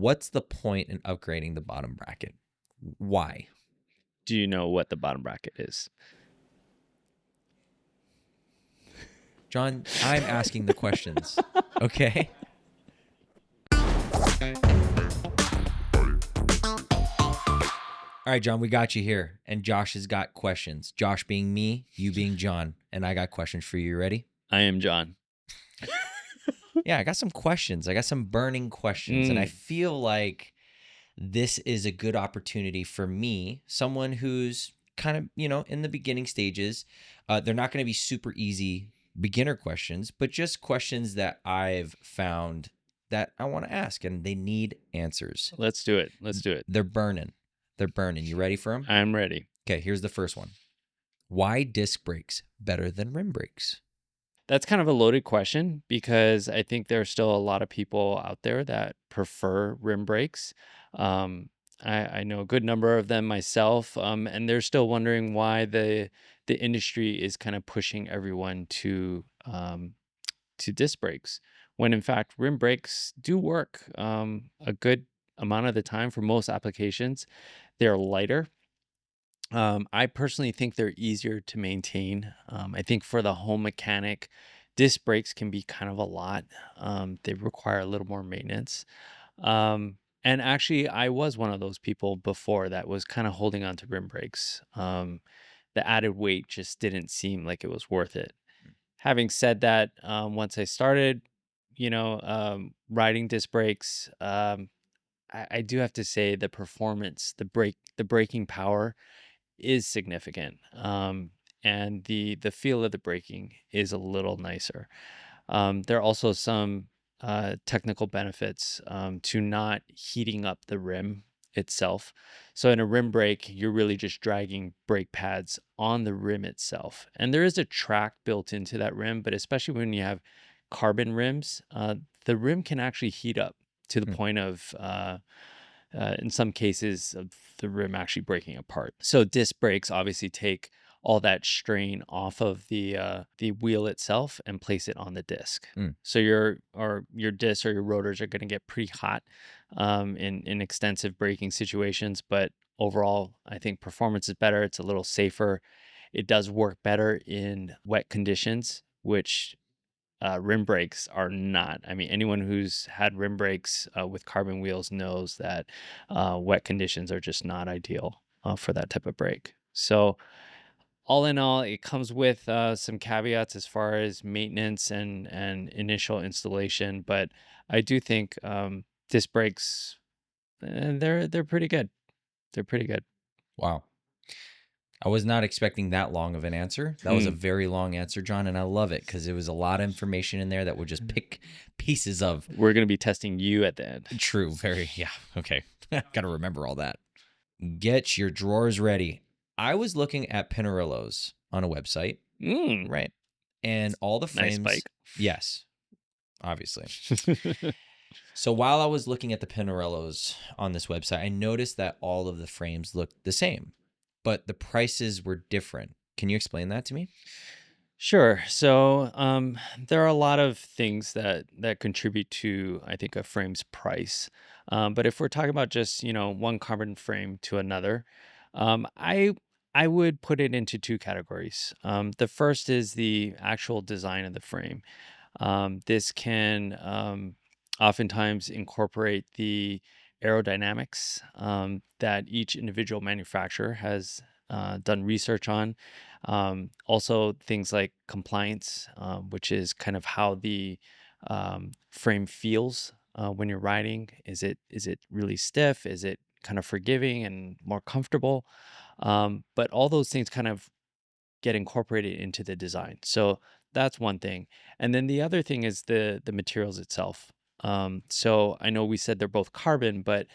what's the point in upgrading the bottom bracket? Why? Do you know what the bottom bracket is? John, I'm asking the questions. Okay? All right, John, we got you here. And Josh has got questions. Josh being me, you being John. And I got questions for you. You ready? I am John. Yeah, I got some questions. I got some burning questions. And I feel like this is a good opportunity for me, someone who's kind of, in the beginning stages. They're not going to be super easy beginner questions, but just questions that I've found that I want to ask, and they need answers. Let's do it. Let's do it. They're burning. They're burning. You ready for them? I'm ready. Okay, here's the first one. Why disc brakes better than rim brakes? That's kind of a loaded question because I think there's still a lot of people out there that prefer rim brakes. I know a good number of them myself, and they're still wondering why the industry is kind of pushing everyone to disc brakes, when in fact rim brakes do work a good amount of the time for most applications. They're lighter. I personally think they're easier to maintain. I think for the home mechanic, disc brakes can be kind of a lot. They require a little more maintenance. And actually, I was one of those people before that was kind of holding on to rim brakes. The added weight just didn't seem like it was worth it. Having said that, once I started, riding disc brakes, I do have to say the performance, the braking power is significant. And the feel of the braking is a little nicer. There are also some technical benefits to not heating up the rim itself. So in a rim brake, you're really just dragging brake pads on the rim itself. And there is a track built into that rim, but especially when you have carbon rims, the rim can actually heat up to the point of in some cases of the rim actually breaking apart. So disc brakes obviously take all that strain off of the wheel itself and place it on the disc. So your disc or your rotors are going to get pretty hot in extensive braking situations, but overall I think performance is better. It's a little safer. It does work better in wet conditions, which rim brakes are not. I mean, anyone who's had rim brakes with carbon wheels knows that wet conditions are just not ideal for that type of brake. So all in all, it comes with some caveats as far as maintenance and initial installation. But I do think disc brakes, they're pretty good. They're pretty good. Wow. I was not expecting that long of an answer. That was a very long answer, John, and I love it because there was a lot of information in there that would just pick pieces of. We're going to be testing you at the end. True. Yeah. Okay. Got to remember all that. Get your drawers ready. I was looking at Pinarillos on a website. Right. And all the frames. Nice bike. Yes, obviously. So while I was looking at the Pinarillos on this website, I noticed that all of the frames looked the same, but the prices were different. Can you explain that to me? Sure. So there are a lot of things that contribute to, I think, a frame's price. But if we're talking about just one carbon frame to another, I would put it into two categories. The first is the actual design of the frame. This can oftentimes incorporate the aerodynamics that each individual manufacturer has done research on. Also, things like compliance, which is kind of how the frame feels when you're riding. Is it really stiff? Is it kind of forgiving and more comfortable? But all those things kind of get incorporated into the design. So that's one thing. And then the other thing is the materials itself. So I know we said they're both carbon, but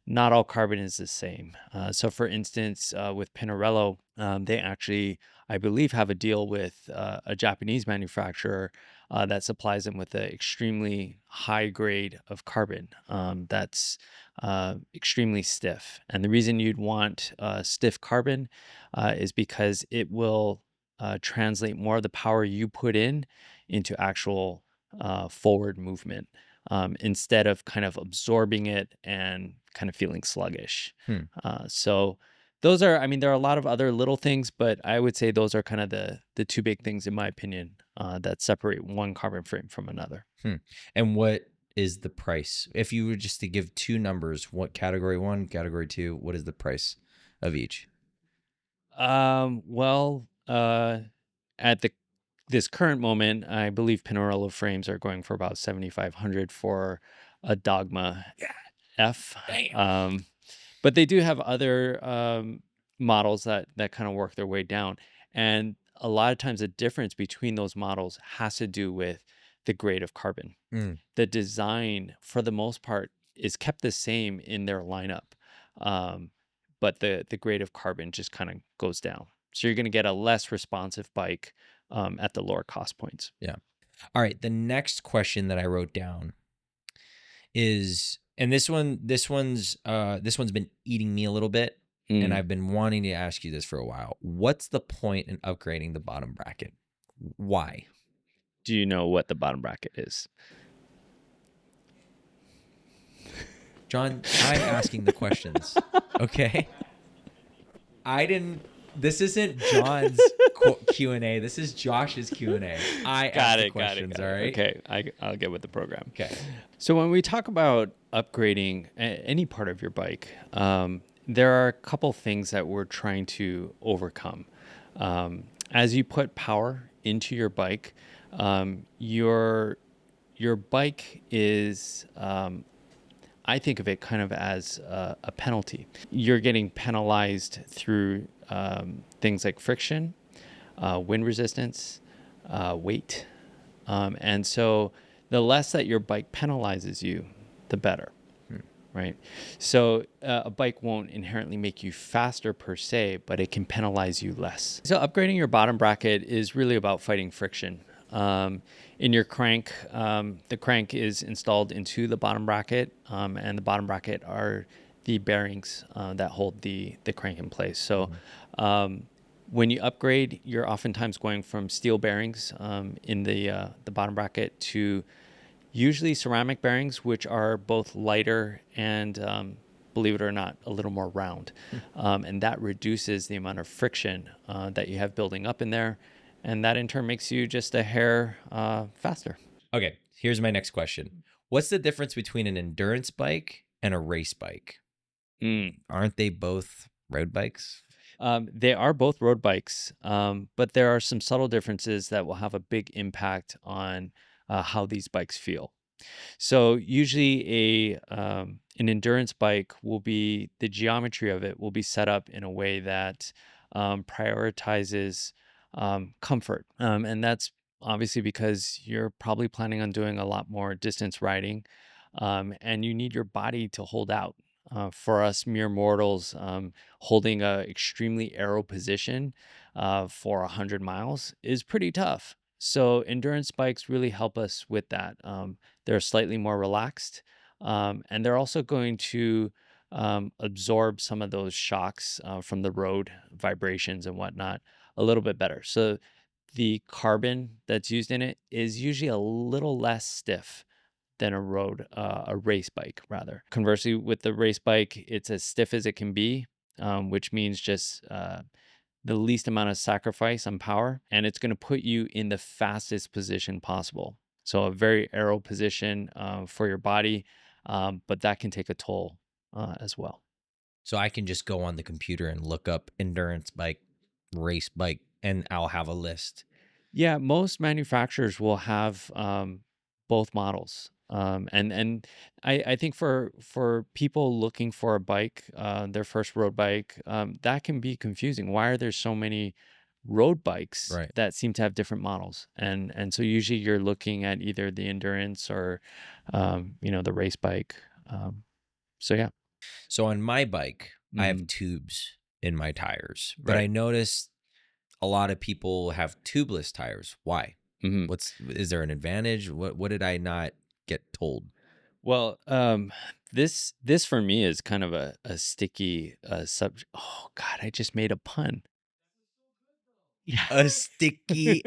not all carbon is the same. So for instance, with Pinarello, they actually, I believe, have a deal with a Japanese manufacturer that supplies them with an extremely high grade of carbon that's extremely stiff. And the reason you'd want stiff carbon is because it will translate more of the power you put in into actual forward movement. instead of kind of absorbing it and kind of feeling sluggish. Hmm. So those are, I mean, there are a lot of other little things, but I would say those are kind of the two big things, in my opinion, that separate one carbon frame from another. Hmm. And what is the price? If you were just to give two numbers, what category one, category two, what is the price of each? Well, at this current moment, I believe Pinarello frames are going for about 7,500 for a Dogma F. Damn. But they do have other models that kind of work their way down, and a lot of times the difference between those models has to do with the grade of carbon. Mm. The design, for the most part, is kept the same in their lineup, um, but the grade of carbon just kind of goes down. So you're going to get a less responsive bike at the lower cost points. Yeah. All right. The next question that I wrote down is, and this one's been eating me a little bit, and Mm. I've been wanting to ask you this for a while. What's the point in upgrading the bottom bracket? Why? Do you know what the bottom bracket is? John, I'm asking the questions. Okay? I didn't This isn't John's Q&A. This is Josh's Q&A. I asked the questions, all right? Okay, I'll get with the program. Okay. So when we talk about upgrading any part of your bike, there are a couple things that we're trying to overcome. As you put power into your bike, your bike is I think of it kind of as a penalty. You're getting penalized through things like friction, wind resistance, weight. And so the less that your bike penalizes you, the better, right? So a bike won't inherently make you faster per se, but it can penalize you less. So upgrading your bottom bracket is really about fighting friction. In your crank, the crank is installed into the bottom bracket, and the bottom bracket are the bearings that hold the crank in place. So when you upgrade, you're oftentimes going from steel bearings in the bottom bracket to usually ceramic bearings, which are both lighter and believe it or not, a little more round. And that reduces the amount of friction that you have building up in there. And that in turn makes you just a hair faster. Okay, here's my next question. What's the difference between an endurance bike and a race bike? Aren't they both road bikes? They are both road bikes, but there are some subtle differences that will have a big impact on how these bikes feel. So usually an endurance bike will be, the geometry of it will be set up in a way that prioritizes comfort. And that's obviously because you're probably planning on doing a lot more distance riding, and you need your body to hold out. For us mere mortals, holding a extremely aero position for 100 miles is pretty tough. So endurance bikes really help us with that. They're slightly more relaxed, and they're also going to absorb some of those shocks from the road vibrations and whatnot a little bit better. So the carbon that's used in it is usually a little less stiff than a race bike rather. Conversely, with the race bike, it's as stiff as it can be, which means just the least amount of sacrifice on power, and it's going to put you in the fastest position possible. So a very aero position for your body, but that can take a toll as well. So I can just go on the computer and look up endurance bike, race bike, and I'll have a list. Yeah, most manufacturers will have both models. And I think for people looking for a bike, their first road bike, that can be confusing. Why are there so many road bikes Right. that seem to have different models? And so usually you're looking at either the endurance or the race bike. So yeah. So on my bike, I have Mm, tubes in my tires, but I right. noticed a lot of people have tubeless tires. Why? Mhm. Is there an advantage? What did I not get told? Well, this for me is kind of a sticky subject. Oh God, I just made a pun. Yeah. A sticky.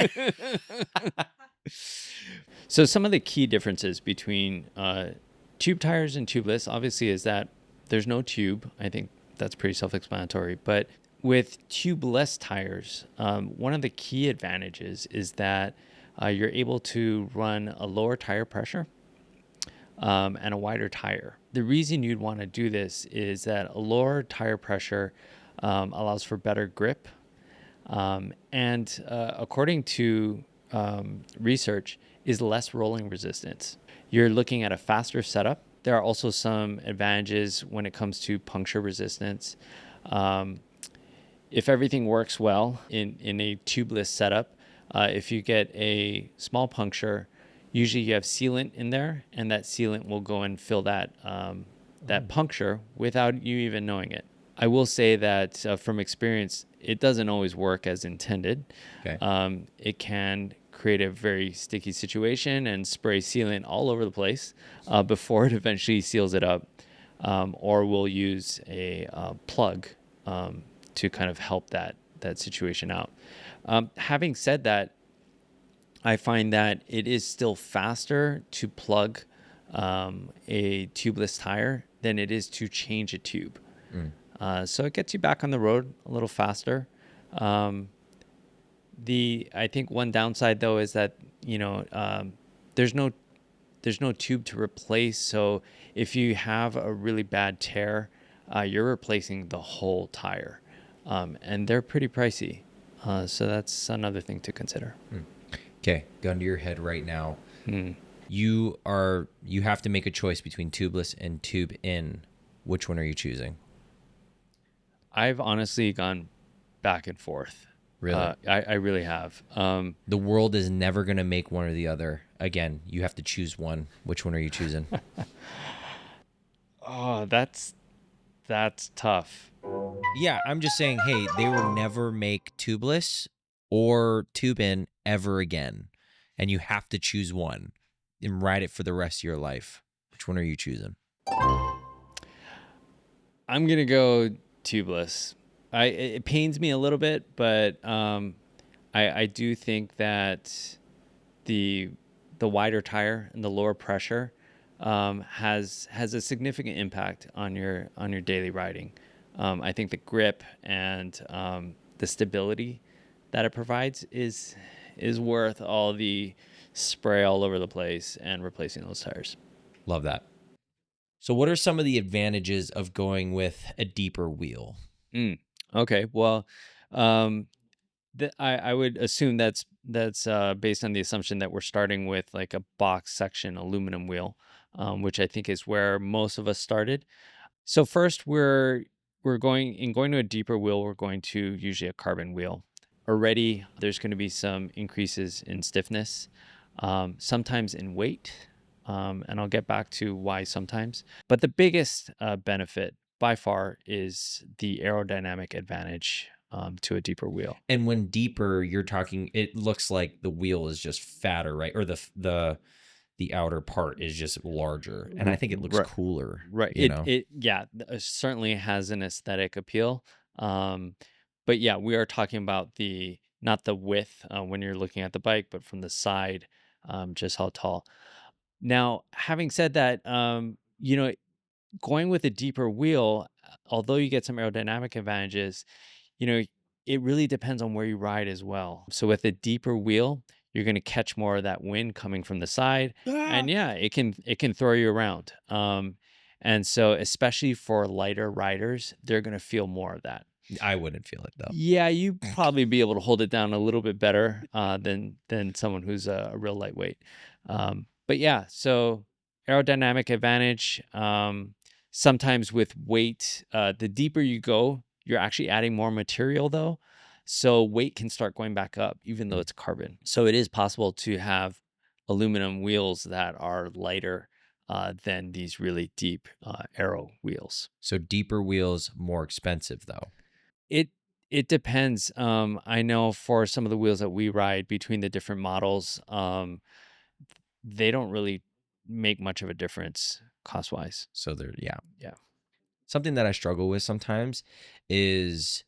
So some of the key differences between tube tires and tubeless, obviously, is that there's no tube. I think that's pretty self-explanatory. But with tubeless tires, one of the key advantages is that you're able to run a lower tire pressure and a wider tire. The reason you'd want to do this is that a lower tire pressure allows for better grip. And according to research, is less rolling resistance. You're looking at a faster setup. There are also some advantages when it comes to puncture resistance. If everything works well in a tubeless setup, if you get a small puncture, usually you have sealant in there, and that sealant will go and fill that puncture without you even knowing it. I will say that from experience, it doesn't always work as intended. Okay. It can create a very sticky situation and spray sealant all over the place before it eventually seals it up. Or we'll use a plug to kind of help that situation out. Having said that, I find that it is still faster to plug a tubeless tire than it is to change a tube. So it gets you back on the road a little faster. I think one downside though is that there's no tube to replace. So if you have a really bad tear, you're replacing the whole tire, and they're pretty pricey. So that's another thing to consider. Okay, gun to your head right now. You have to make a choice between tubeless and tube in. Which one are you choosing? I've honestly gone back and forth. Really? I really have. The world is never going to make one or the other. Again, you have to choose one. Which one are you choosing? Oh, that's tough. Yeah, I'm just saying, hey, they will never make tubeless or tube in ever again. And you have to choose one and ride it for the rest of your life. Which one are you choosing? I'm gonna go tubeless. It pains me a little bit, but I do think that the wider tire and the lower pressure has a significant impact on your daily riding. I think the grip and the stability that it provides is worth all the spray all over the place and replacing those tires. Love that. So what are some of the advantages of going with a deeper wheel? Okay, well, um, I would assume that's based on the assumption that we're starting with like a box section aluminum wheel, which I think is where most of us started. So first, we're going to a deeper wheel. We're going to usually a carbon wheel. Already, there's going to be some increases in stiffness, sometimes in weight, and I'll get back to why sometimes. But the biggest benefit by far is the aerodynamic advantage to a deeper wheel. And when deeper, you're talking, it looks like the wheel is just fatter, right? Or the outer part is just larger, and I think it looks cooler. Right. It certainly has an aesthetic appeal. But yeah, we are talking about not the width when you're looking at the bike, but from the side, just how tall. Now, having said that, going with a deeper wheel, although you get some aerodynamic advantages, you know, it really depends on where you ride as well. So with a deeper wheel, you're going to catch more of that wind coming from the side, and yeah, it can throw you around. And so especially for lighter riders, they're going to feel more of that. I wouldn't feel it though. Yeah, you probably be able to hold it down a little bit better than someone who's a real lightweight. But yeah, so aerodynamic advantage. Sometimes with weight, the deeper you go, you're actually adding more material though. So weight can start going back up, even though it's carbon. So it is possible to have aluminum wheels that are lighter than these really deep aero wheels. So deeper wheels, more expensive though. It depends. I know for some of the wheels that we ride between the different models, they don't really make much of a difference cost wise. So Yeah. something that I struggle with sometimes is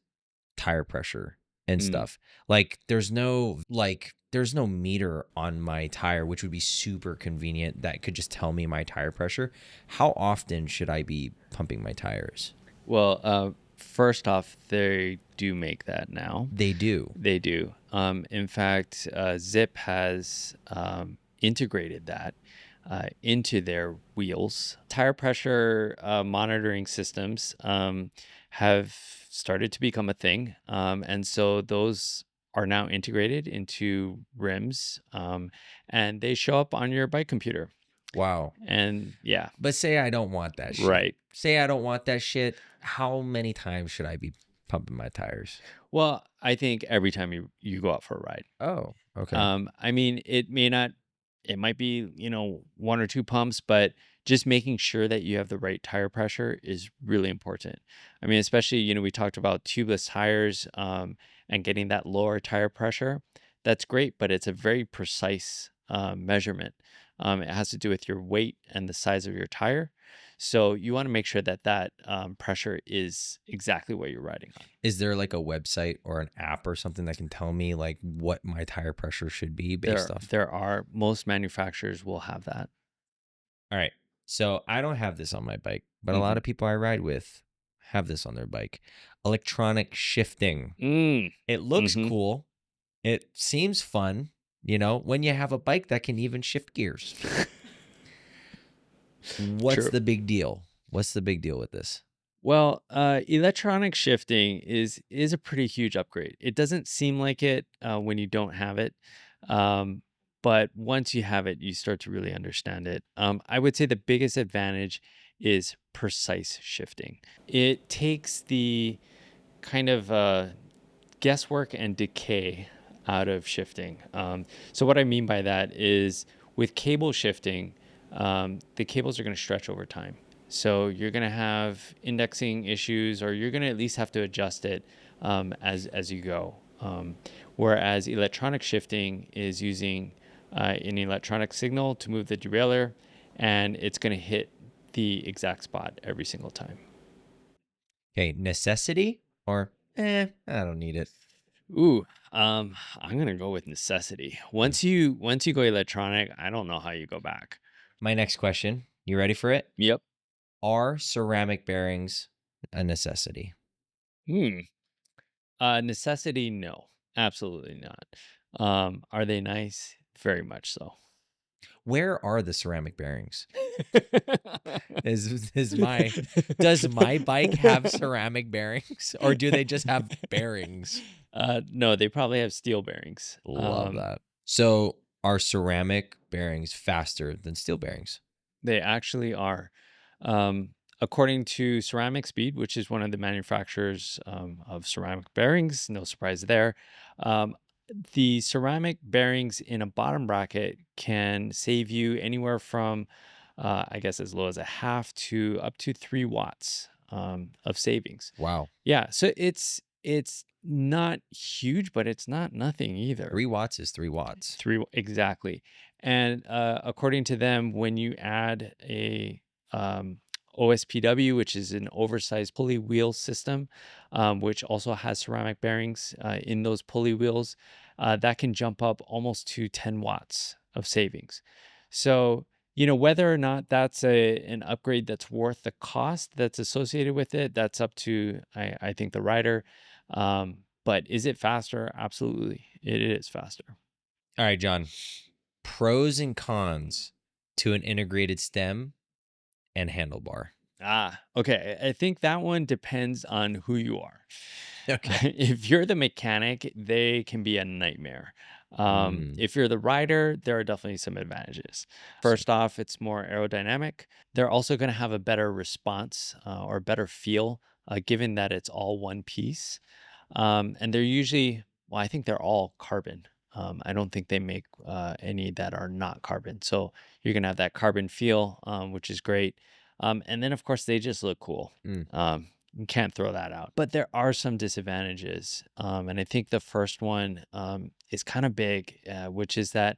tire pressure and stuff. Like there's no like there's no meter on my tire, which would be super convenient. That could just tell me my tire pressure. How often should I be pumping my tires? Well, first off, they do make that now. They do. They do. In fact, Zip has integrated that into their wheels. Tire pressure monitoring systems have started to become a thing. And so those are now integrated into rims, and they show up on your bike computer. Wow. And yeah, But say I don't want that shit. right. Say I don't want that shit. How many times should I be pumping my tires? Well, I think every time you go out for a ride. Oh, okay. I mean, it might be, one or two pumps, but just making sure that you have the right tire pressure is really important. I mean, especially, we talked about tubeless tires, and getting that lower tire pressure. That's great, but it's a very precise measurement. It has to do with your weight and the size of your tire. So you want to make sure that pressure is exactly what you're riding on. Is there like a website or an app or something that can tell me like what my tire pressure should be based off? Most manufacturers will have that. All right. So I don't have this on my bike, but a lot of people I ride with have this on their bike. Electronic shifting. It looks cool. It seems fun, when you have a bike that can even shift gears. What's True. the big deal? What's the big deal with this? Well, electronic shifting is a pretty huge upgrade. It doesn't seem like it when you don't have it, but once you have it, you start to really understand it. I would say the biggest advantage is precise shifting. It takes the kind of guesswork and decay out of shifting. So what I mean by that is with cable shifting, the cables are going to stretch over time. So you're going to have indexing issues, or you're going to at least have to adjust it as you go. Whereas electronic shifting is using an electronic signal to move the derailleur, and it's going to hit the exact spot every single time. Okay, necessity or I don't need it. Ooh, I'm gonna go with necessity. Once you go electronic, I don't know how you go back. My next question, you ready for it? Yep. Are ceramic bearings a necessity? Necessity, no, absolutely not. Are they nice? Very much so. Where are the ceramic bearings? Does my bike have ceramic bearings, or do they just have bearings? No, they probably have steel bearings. Love that. So are ceramic bearings faster than steel bearings? They actually are. According to Ceramic Speed, which is one of the manufacturers of ceramic bearings, no surprise there, the ceramic bearings in a bottom bracket can save you anywhere from, I guess, as low as a half to up to 3 watts of savings. Wow. Yeah, so it's not huge, but it's not nothing either. 3 watts is 3 watts. Exactly. And according to them, when you add a OSPW, which is an oversized pulley wheel system, which also has ceramic bearings in those pulley wheels, that can jump up almost to 10 watts of savings. So, whether or not that's an upgrade that's worth the cost that's associated with it, that's up to, I think, the rider. But is it faster? Absolutely. It is faster. All right, John. Pros and cons to an integrated stem and handlebar. Okay. I think that one depends on who you are. Okay. If you're the mechanic, they can be a nightmare. If you're the rider, there are definitely some advantages. First off, it's more aerodynamic. They're also going to have a better response or better feel, given that it's all one piece. And they're usually, well, I think they're all carbon. I don't think they make any that are not carbon. So you're going to have that carbon feel, which is great. And then, of course, they just look cool. You can't throw that out. But there are some disadvantages. And I think the first one is kind of big, which is that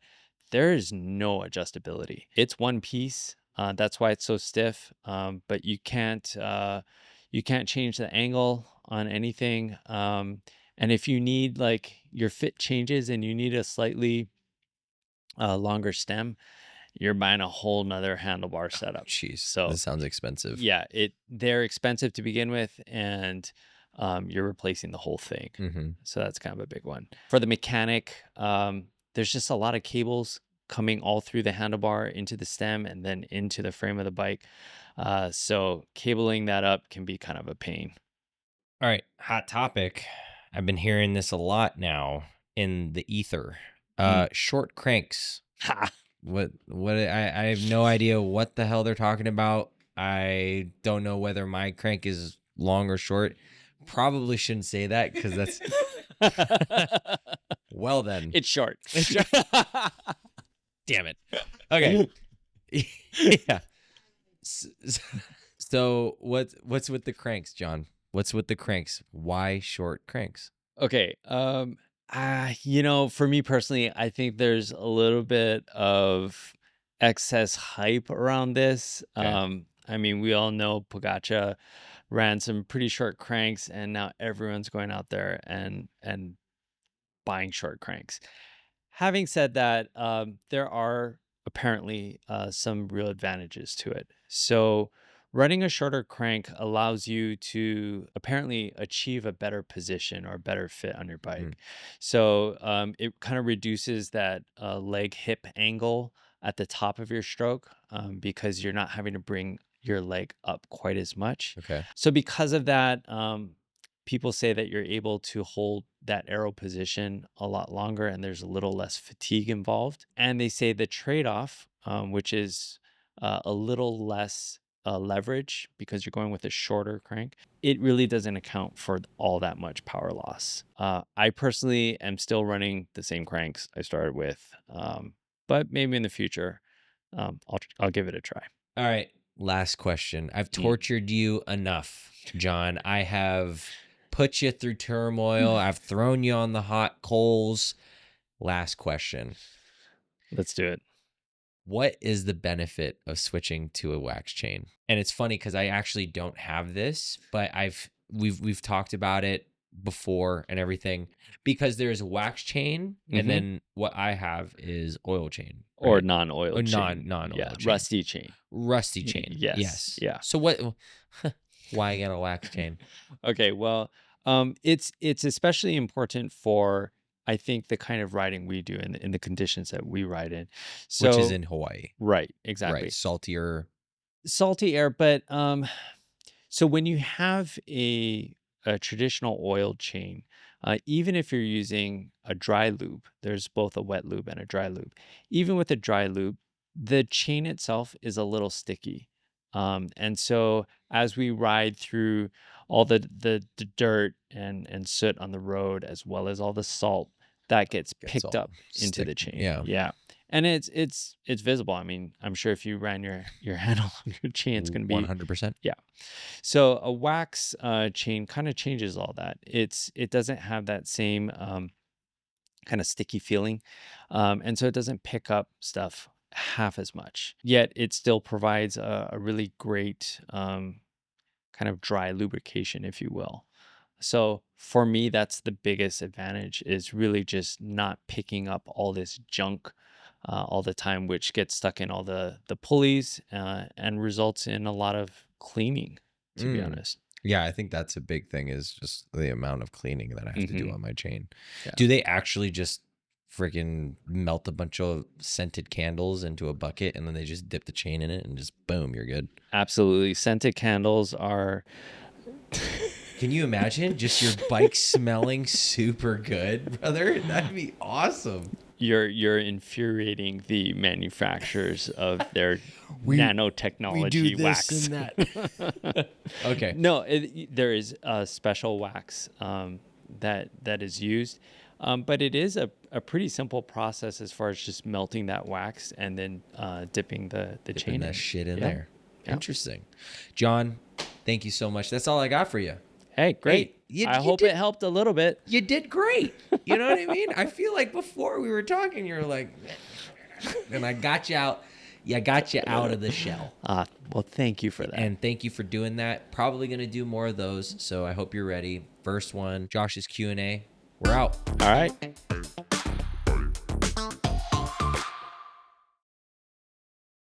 there is no adjustability. It's one piece. That's why it's so stiff. But you can't change the angle on anything. And if you need, like, your fit changes and you need a slightly longer stem, you're buying a whole nother handlebar setup. Jeez, So this sounds expensive. yeah, they're expensive to begin with, and you're replacing the whole thing. Mm-hmm. So that's kind of a big one. For the mechanic, there's just a lot of cables coming all through the handlebar into the stem and then into the frame of the bike. So cabling that up can be kind of a pain. All right, hot topic. I've been hearing this a lot now in the ether. Short cranks. Ha! I have no idea what the hell they're talking about. I don't know whether my crank is long or short. Probably shouldn't say that because that's well then. It's short. Damn it. Okay. Yeah. So what's with the cranks, John? What's with the cranks? Why short cranks? Okay. For me personally, I think there's a little bit of excess hype around this. Okay. I mean, we all know Pogača ran some pretty short cranks, and now everyone's going out there and buying short cranks. Having said that, there are apparently some real advantages to it. So, running a shorter crank allows you to apparently achieve a better position or better fit on your bike. So, it kind of reduces that leg hip angle at the top of your stroke because you're not having to bring your leg up quite as much. Okay. So, because of that, people say that you're able to hold that arrow position a lot longer and there's a little less fatigue involved. And they say the trade off, which is a little less leverage because you're going with a shorter crank, it really doesn't account for all that much power loss. I personally am still running the same cranks I started with, but maybe in the future, I'll give it a try. All right. Last question. I've tortured you enough, John. I have put you through turmoil. I've thrown you on the hot coals. Last question. Let's do it. What is the benefit of switching to a wax chain? And it's funny because I actually don't have this, but we've talked about it before and everything, because there's wax chain and then what I have is oil chain, right? Or non-oil Or chain. non-oil Yeah, chain. rusty chain. Rusty chain. Yes. Yeah. So what? Why get a wax chain? Okay. Well, it's especially important for, I think, the kind of riding we do in the conditions that we ride in. So, Which is in Hawaii. right, exactly. Right. Saltier. Salty air, but so when you have a traditional oil chain, even if you're using a dry lube, there's both a wet lube and a dry lube. Even with a dry lube, the chain itself is a little sticky. And so as we ride through all the dirt and soot on the road, as well as all the salt, that gets picked all up into the chain. Yeah. Yeah. And it's visible. I mean, I'm sure if you ran your handle on your chain, it's going to be 100%. Yeah. So a wax chain kind of changes all that. It doesn't have that same kind of sticky feeling, and so it doesn't pick up stuff half as much. Yet it still provides a really great kind of dry lubrication, if you will. So for me, that's the biggest advantage, is really just not picking up all this junk all the time, which gets stuck in all the pulleys and results in a lot of cleaning, to be honest. Yeah, I think that's a big thing, is just the amount of cleaning that I have to do on my chain. Yeah. Do they actually just freaking melt a bunch of scented candles into a bucket and then they just dip the chain in it and just boom, you're good? Absolutely. Scented candles are... Can you imagine just your bike smelling super good, brother? That'd be awesome. You're infuriating the manufacturers of their nanotechnology we do this wax. and that. Okay. No, there is a special wax that is used, but it is a pretty simple process as far as just melting that wax and then dipping the chain that in. shit in Yeah. there. Yeah. Interesting. John, thank you so much. That's all I got for you. Hey, great. Hey, I hope it helped a little bit. You did great. You know what I mean? I feel like before we were talking, you were like, and I got you out. Yeah, I got you out of the shell. Well, thank you for that. And thank you for doing that. Probably going to do more of those. So I hope you're ready. First one, Josh's Q&A. We're out. All right.